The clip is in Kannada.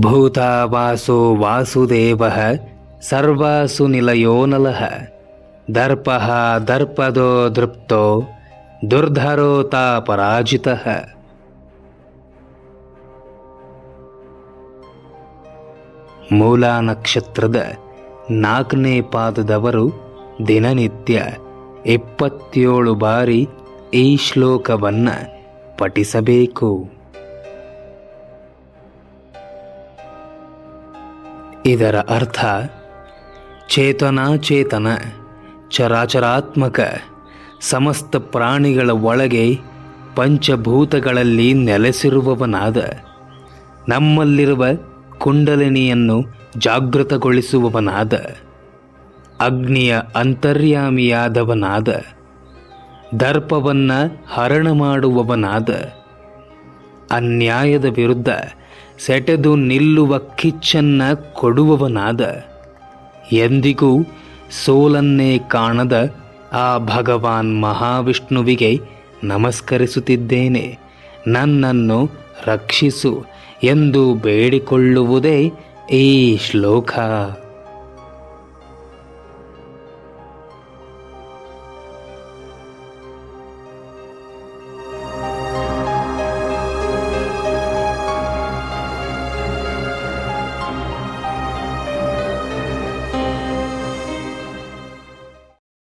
ಭೂತಾವಾಸೋ ವಾಸುದೇವಃ ಸರ್ವಾಸು ನಿಲಯೋ ನಲಃ ದರ್ಪಃ ದರ್ಪದೋ ದೃಪ್ತೋ ದುರ್ಧರೋತಾ ಪರಾಜಿತಃ. ಮೂಲ ನಕ್ಷತ್ರದ 4ನೇ ಪಾದದವರು ದಿನನಿತ್ಯ 27 ಬಾರಿ ಈ ಶ್ಲೋಕವನ್ನು ಪಠಿಸಬೇಕು. ಇದರ ಅರ್ಥ ಚೇತನಾಚೇತನ ಚರಾಚರಾತ್ಮಕ ಸಮಸ್ತ ಪ್ರಾಣಿಗಳ ಒಳಗೆ ಪಂಚಭೂತಗಳಲ್ಲಿ ನೆಲೆಸಿರುವವನಾದ, ನಮ್ಮಲ್ಲಿರುವ ಕುಂಡಲಿನಿಯನ್ನು ಜಾಗೃತಗೊಳಿಸುವವನಾದ, ಅಗ್ನಿಯ ಅಂತರ್ಯಾಮಿಯಾದವನಾದ, ದರ್ಪವನ್ನು ಹರಣ ಮಾಡುವವನಾದ, ಅನ್ಯಾಯದ ವಿರುದ್ಧ ಸೆಟೆದು ನಿಲ್ಲುವ ಕಿಚ್ಚನ್ನು ಕೊಡುವವನಾದ, ಎಂದಿಗೂ ಸೋಲನ್ನೇ ಕಾಣದ ಆ ಭಗವಾನ್ ಮಹಾವಿಷ್ಣುವಿಗೆ ನಮಸ್ಕರಿಸುತ್ತಿದ್ದೇನೆ, ನನ್ನನ್ನು ರಕ್ಷಿಸು ಎಂದು ಬೇಡಿಕೊಳ್ಳುವುದೇ ಈ ಶ್ಲೋಕ.